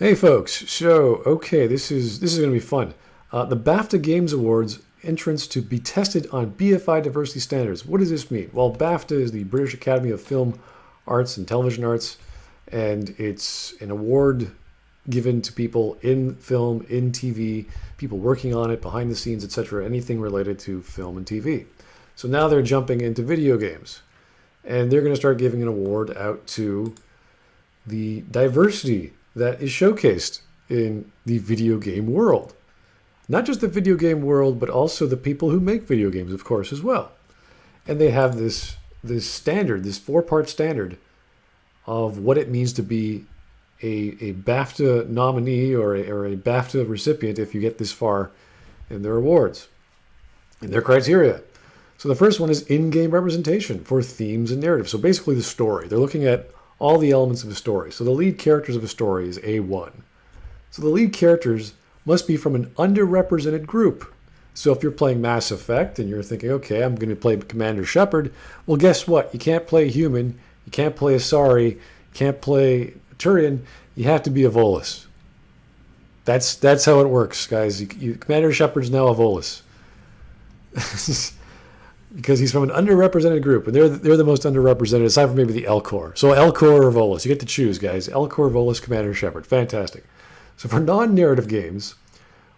Hey folks, so okay, this is going to be fun. The BAFTA Games Awards entrance to be tested on BFI diversity standards. What does this mean? Well, BAFTA is the British Academy of Film Arts and Television Arts, and it's an award given to people in film, in TV, people working on it, behind the scenes, etc., anything related to film and TV. So now they're jumping into video games, and they're going to start giving an award out to the diversity that is showcased in the video game world. Not just the video game world, but also the people who make video games, of course, as well. And they have this standard, this four-part standard of what it means to be a BAFTA nominee or a BAFTA recipient if you get this far in their awards and their criteria. So the first one is in-game representation for themes and narrative. So basically the story. They're looking at all the elements of a story. So the lead characters of a story is A1. So the lead characters must be from an underrepresented group. So if you're playing Mass Effect and you're thinking, okay, I'm going to play Commander Shepard, well, guess what? You can't play a human, you can't play Asari, you can't play a Turian, you have to be a Volus. That's how it works, guys. Commander Shepard's now a Volus. Because he's from an underrepresented group, and they're the most underrepresented, aside from maybe the Elcor. So Elcor or Volus, you get to choose, guys. Elcor, Volus, Commander Shepard, fantastic. So for non-narrative games,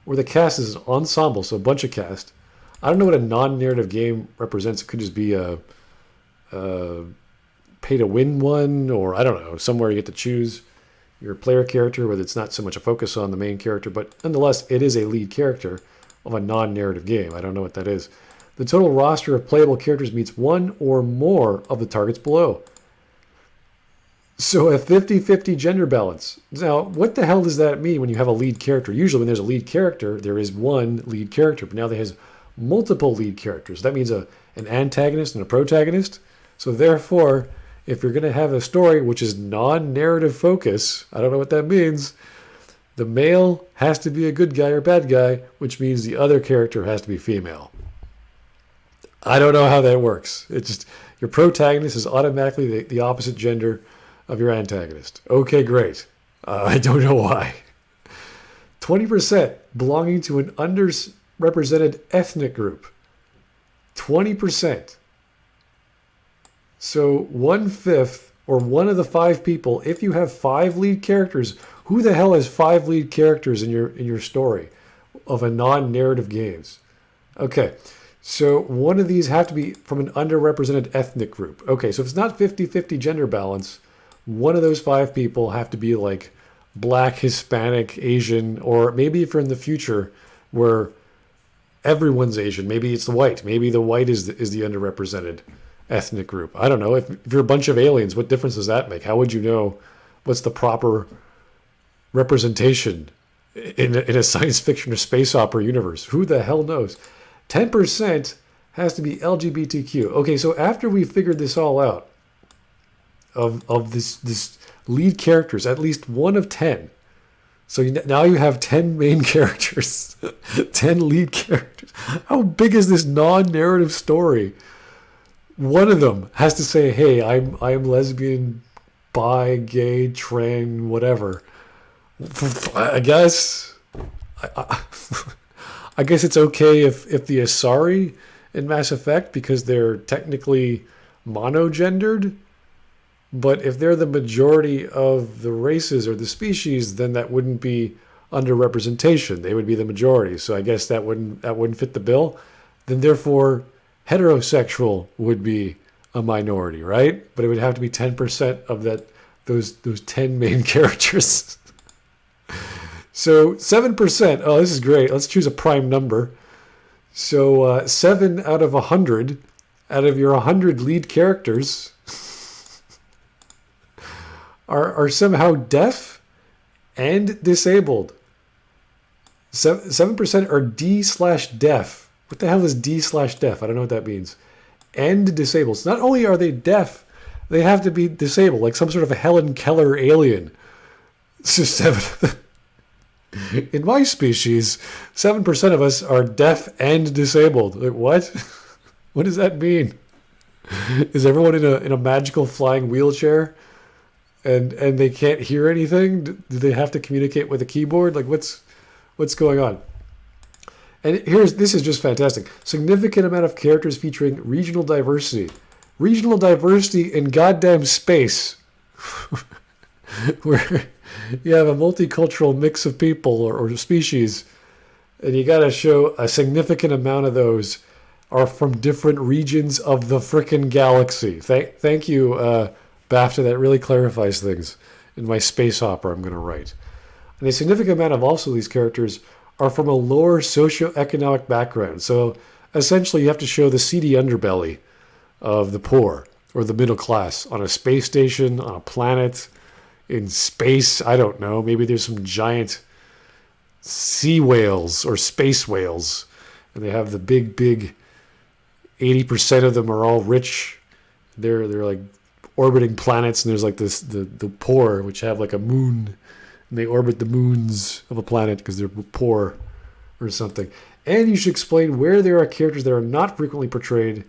where the cast is an ensemble, so a bunch of cast, I don't know what a non-narrative game represents. It could just be a pay-to-win one, or I don't know, somewhere you get to choose your player character, where it's not so much a focus on the main character, but nonetheless, it is a lead character of a non-narrative game. I don't know what that is. The total roster of playable characters meets one or more of the targets below. So a 50-50 gender balance. Now, what the hell does that mean when you have a lead character? Usually when there's a lead character, there is one lead character, but now there has multiple lead characters. That means an antagonist and a protagonist. So therefore, if you're going to have a story which is non-narrative focus, I don't know what that means, the male has to be a good guy or bad guy, which means the other character has to be female. I don't know how that works. It's just your protagonist is automatically the opposite gender of your antagonist. Okay, great. I don't know why. 20% belonging to an underrepresented ethnic group. 20%. So 1/5 or one of the five people, if you have five lead characters, who the hell has five lead characters in your story of a non-narrative games? Okay. So one of these have to be from an underrepresented ethnic group. Okay, so if it's not 50-50 gender balance, one of those five people have to be like Black, Hispanic, Asian, or maybe if you're in the future where everyone's Asian, maybe it's the white. Maybe the white is the underrepresented ethnic group. I don't know. If you're a bunch of aliens, what difference does that make? How would you know what's the proper representation in a science fiction or space opera universe? Who the hell knows? 10% has to be LGBTQ. Okay, so after we figured this all out, of this lead characters, at least one of 10. So now you have 10 main characters, 10 lead characters. How big is this non-narrative story? One of them has to say, hey, I'm lesbian, bi, gay, trans, whatever. I guess... I guess it's okay if the Asari in Mass Effect, because they're technically monogendered, but if they're the majority of the races or the species, then that wouldn't be underrepresentation. They would be the majority. So I guess that wouldn't fit the bill. Then therefore, heterosexual would be a minority, right? But it would have to be 10% of those 10 main characters. So 7%, oh, this is great. Let's choose a prime number. So 7 out of 100, out of your 100 lead characters are somehow deaf and disabled. 7% are D/deaf. What the hell is D/deaf? I don't know what that means. And disabled. So not only are they deaf, they have to be disabled, like some sort of a Helen Keller alien. So 7... In my species, 7% of us are deaf and disabled. Like, what? What does that mean? Is everyone in a magical flying wheelchair? and they can't hear anything? Do they have to communicate with a keyboard? Like what's going on? And this is just fantastic. Significant amount of characters featuring regional diversity. Regional diversity in goddamn space. Where you have a multicultural mix of people or species, and you got to show a significant amount of those are from different regions of the frickin' galaxy. Thank you, BAFTA. That really clarifies things in my space opera I'm going to write. And a significant amount of also these characters are from a lower socioeconomic background. So essentially you have to show the seedy underbelly of the poor or the middle class on a space station, on a planet, in space. I don't know. Maybe there's some giant sea whales or space whales, and they have the big 80% of them are all rich. They're like orbiting planets, and there's like the poor, which have like a moon, and they orbit the moons of a planet because they're poor or something. And you should explain where there are characters that are not frequently portrayed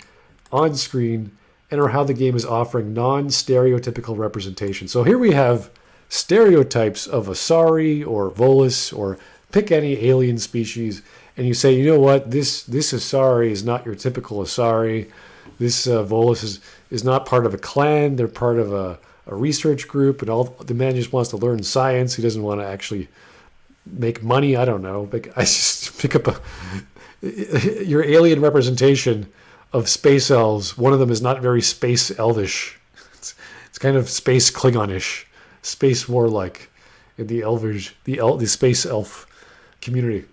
on screen, or how the game is offering non-stereotypical representation. So here we have stereotypes of Asari or Volus, or pick any alien species, and you say, you know what, this Asari is not your typical Asari. This Volus is not part of a clan. They're part of a research group, and all the man just wants to learn science. He doesn't want to actually make money. I don't know. I just pick up your alien representation of space elves. One of them is not very space elvish. It's kind of space Klingonish, space warlike in the elvish, the space elf community.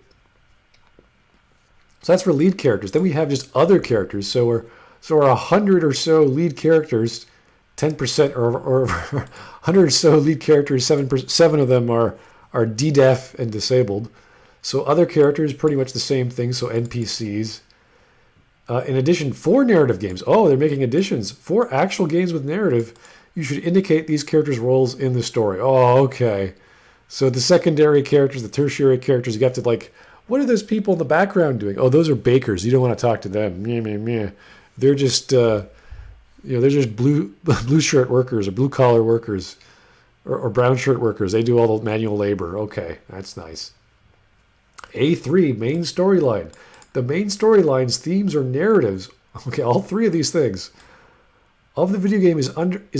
So that's for lead characters. Then we have just other characters. So we're 100 or so lead characters, 10% or 100 or so lead characters. 7 of them are D-deaf and disabled. So other characters, pretty much the same thing. So NPCs. In addition, 4 narrative games. Oh, they're making additions. 4 actual games with narrative. You should indicate these characters' roles in the story. Oh, okay. So the secondary characters, the tertiary characters, you have to what are those people in the background doing? Oh, those are bakers. You don't want to talk to them. Meh. They're just, they're just blue shirt workers or blue collar workers or brown shirt workers. They do all the manual labor. Okay, that's nice. A3, main storyline. The main storyline's themes or narratives, okay, all 3 of these things, of the video game is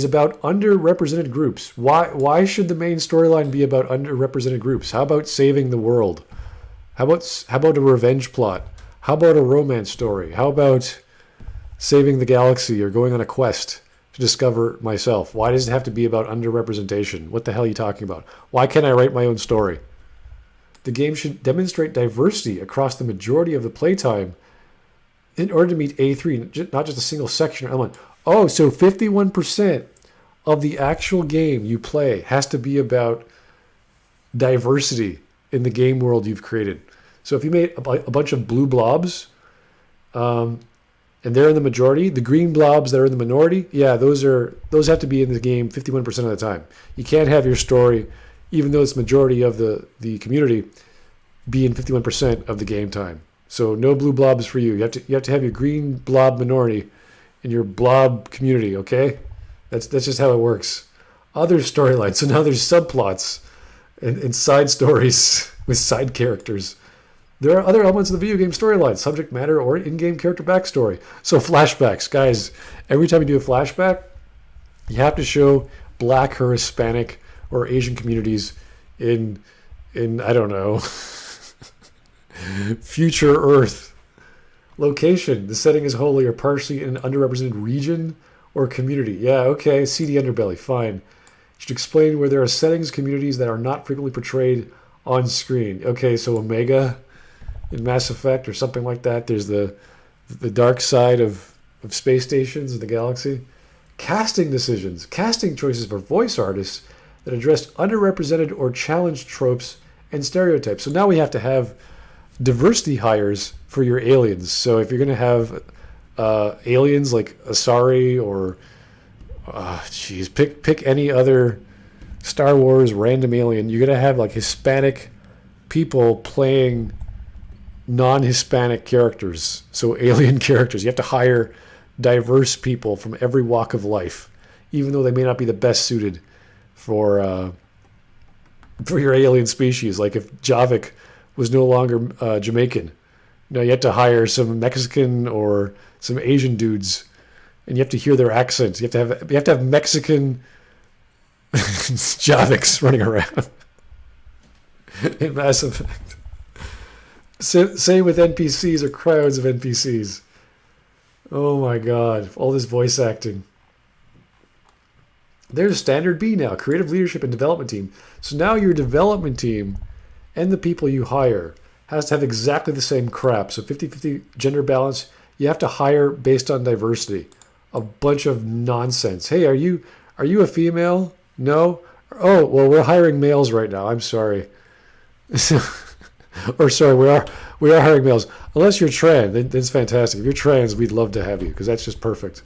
about underrepresented groups. Why should the main storyline be about underrepresented groups? How about saving the world? How about a revenge plot? How about a romance story? How about saving the galaxy or going on a quest to discover myself? Why does it have to be about underrepresentation? What the hell are you talking about? Why can't I write my own story? The game should demonstrate diversity across the majority of the playtime in order to meet A3, not just a single section or element. Oh, so 51% of the actual game you play has to be about diversity in the game world you've created. So if you made a bunch of blue blobs, and they're in the majority, the green blobs that are in the minority, yeah, those have to be in the game 51% of the time. You can't have your story, even though it's majority of the community, be in 51% of the game time. So no blue blobs for you. You have to have your green blob minority in your blob community, okay? That's just how it works. Other storylines. So now there's subplots and side stories with side characters. There are other elements of the video game storyline, subject matter or in-game character backstory. So flashbacks. Guys, every time you do a flashback, you have to show Black or Hispanic or Asian communities in I don't know, future Earth. Location, the setting is wholly or partially in an underrepresented region or community. Yeah, okay, seedy underbelly, fine. You should explain where there are settings, communities that are not frequently portrayed on screen. Okay, so Omega in Mass Effect or something like that. There's the dark side of space stations in the galaxy. Casting decisions, casting choices for voice artists that address underrepresented or challenged tropes and stereotypes. So now we have to have diversity hires for your aliens. So if you're going to have aliens like Asari or pick any other Star Wars random alien, you're going to have Hispanic people playing non-Hispanic characters. So alien characters. You have to hire diverse people from every walk of life, even though they may not be the best suited for your alien species. Like if Javik was no longer Jamaican, you had to hire some Mexican or some Asian dudes, and you have to hear their accents. You have to have Mexican Javiks running around in Mass Effect. Same with NPCs or crowds of NPCs. Oh my god, all this voice acting. There's standard B now, creative leadership and development team. So now your development team and the people you hire has to have exactly the same crap. So 50-50 gender balance. You have to hire based on diversity. A bunch of nonsense. Hey, are you a female? No? Oh, well, we're hiring males right now. I'm sorry. Or sorry, we are hiring males. Unless you're trans, then it's fantastic. If you're trans, we'd love to have you because that's just perfect.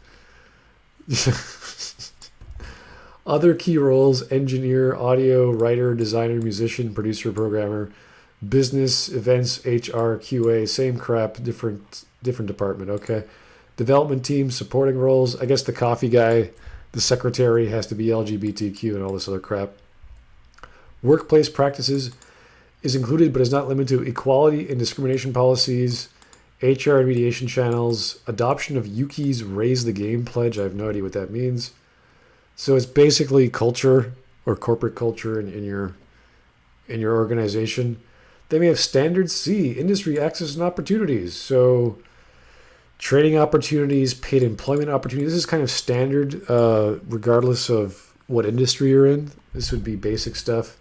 Other key roles: engineer, audio, writer, designer, musician, producer, programmer, business, events, HR, QA, same crap, different department. Okay. Development team, supporting roles. I guess the coffee guy, the secretary has to be LGBTQ and all this other crap. Workplace practices is included but is not limited to equality and discrimination policies, HR and mediation channels, adoption of Yuki's Raise the Game pledge. I have no idea what that means. So it's basically culture or corporate culture in your organization. They may have standard C, industry access and opportunities. So training opportunities, paid employment opportunities. This is kind of standard regardless of what industry you're in. This would be basic stuff.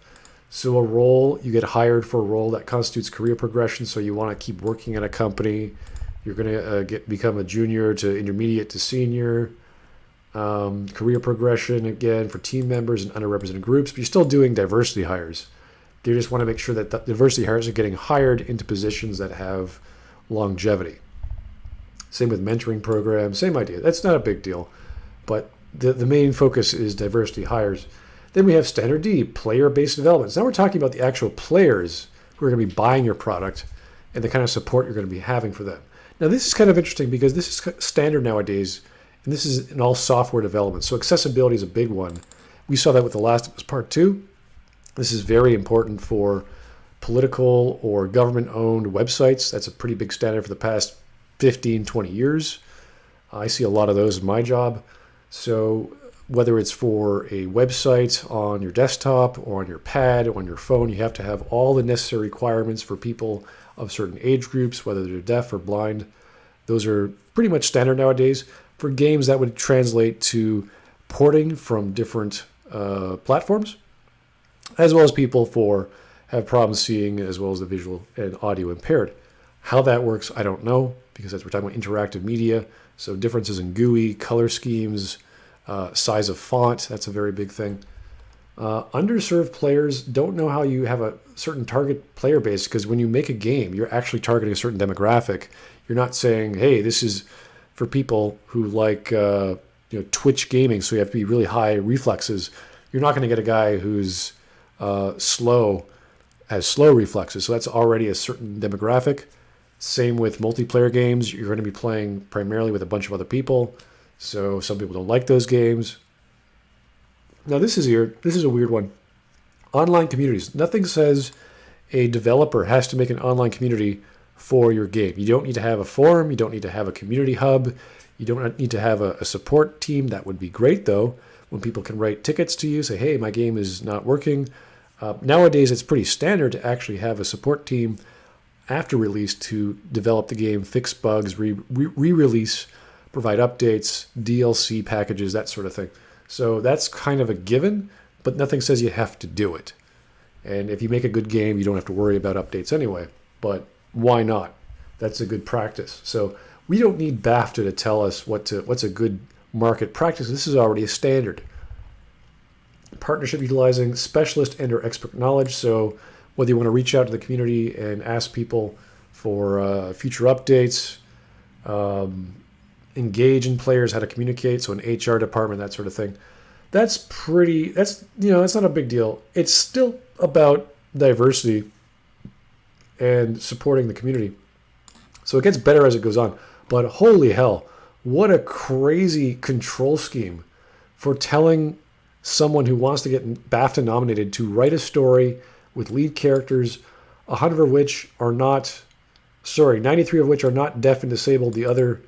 So a role, you get hired for a role that constitutes career progression. So you want to keep working at a company. You're going to become a junior to intermediate to senior. Career progression, again, for team members and underrepresented groups. But you're still doing diversity hires. You just want to make sure that the diversity hires are getting hired into positions that have longevity. Same with mentoring programs, same idea. That's not a big deal. But the main focus is diversity hires. Then we have standard D, player-based development. So now we're talking about the actual players who are going to be buying your product and the kind of support you're going to be having for them. Now, this is kind of interesting because this is standard nowadays, and this is in all software development. So accessibility is a big one. We saw that with The Last of Us Part 2. This is very important for political or government-owned websites. That's a pretty big standard for the past 15, 20 years. I see a lot of those in my job. So whether it's for a website on your desktop or on your pad or on your phone, you have to have all the necessary requirements for people of certain age groups, whether they're deaf or blind. Those are pretty much standard nowadays. For games, that would translate to porting from different platforms, as well as people have problems seeing, as well as the visual and audio impaired. How that works, I don't know, because we're talking about interactive media. So differences in GUI, color schemes, size of font, that's a very big thing. Underserved players don't know how you have a certain target player base, because when you make a game, you're actually targeting a certain demographic. You're not saying, hey, this is for people who like Twitch gaming, so you have to be really high reflexes. You're not going to get a guy who's has slow reflexes, so that's already a certain demographic. Same with multiplayer games. You're going to be playing primarily with a bunch of other people, so some people don't like those games. Now this is a weird one. Online communities. Nothing says a developer has to make an online community for your game. You don't need to have a forum. You don't need to have a community hub. You don't need to have a support team. That would be great, though, when people can write tickets to you, say, hey, my game is not working. Nowadays, it's pretty standard to actually have a support team after release to develop the game, fix bugs, re-release, provide updates, DLC packages, that sort of thing. So that's kind of a given, but nothing says you have to do it. And if you make a good game, you don't have to worry about updates anyway. But why not? That's a good practice. So we don't need BAFTA to tell us what's a good market practice. This is already a standard. Partnership utilizing specialist and or expert knowledge. So whether you want to reach out to the community and ask people for future updates, engage in players, how to communicate, so an HR department, that sort of thing. That's not a big deal. It's still about diversity and supporting the community. So it gets better as it goes on. But holy hell, what a crazy control scheme for telling someone who wants to get BAFTA nominated to write a story with lead characters, 100 of which are not, 93 of which are not deaf and disabled. The other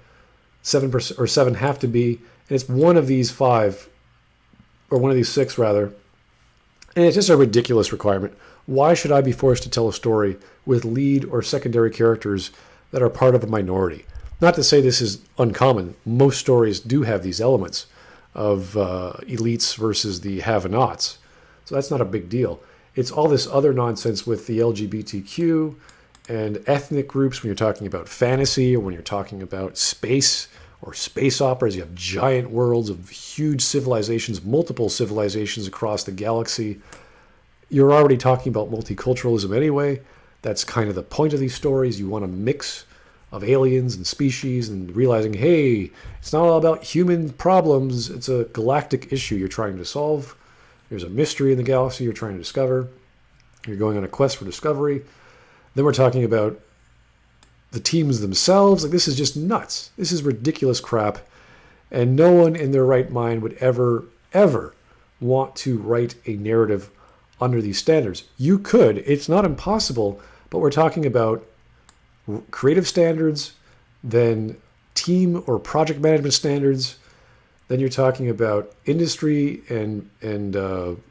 7% or 7 have to be, and it's one of these 5, or one of these 6 rather. And it's just a ridiculous requirement. Why should I be forced to tell a story with lead or secondary characters that are part of a minority? Not to say this is uncommon. Most stories do have these elements of elites versus the have-nots. So that's not a big deal. It's all this other nonsense with the LGBTQ and ethnic groups when you're talking about fantasy, or when you're talking about space or space operas. You have giant worlds of huge civilizations, multiple civilizations across the galaxy. You're already talking about multiculturalism anyway. That's kind of the point of these stories. You want a mix of aliens and species, and realizing, hey, it's not all about human problems. It's a galactic issue you're trying to solve. There's a mystery in the galaxy you're trying to discover. You're going on a quest for discovery. Then we're talking about the teams themselves. Like, this is just nuts. This is ridiculous crap. And no one in their right mind would ever want to write a narrative under these standards. You could. It's not impossible, but we're talking about creative standards, then team or project management standards. Then you're talking about industry and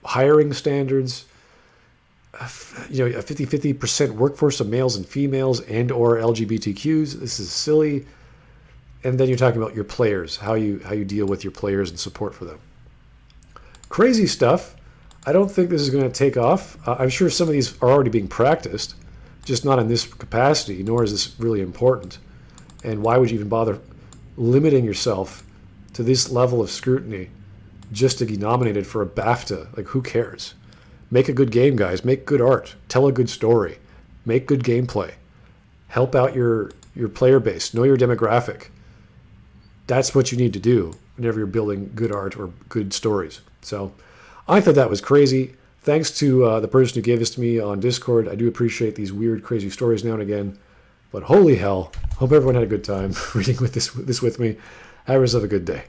hiring standards. A 50% workforce of males and females and or LGBTQs. This is silly. And then you're talking about your players, how you deal with your players and support for them. Crazy stuff. I don't think this is going to take off. I'm sure some of these are already being practiced, just not in this capacity, nor is this really important. And why would you even bother limiting yourself to this level of scrutiny just to be nominated for a BAFTA? Like, who cares? Make a good game, guys. Make good art. Tell a good story. Make good gameplay. Help out your player base. Know your demographic. That's what you need to do whenever you're building good art or good stories. So I thought that was crazy. Thanks to the person who gave this to me on Discord. I do appreciate these weird, crazy stories now and again. But holy hell, hope everyone had a good time reading this with me. Have yourself a good day.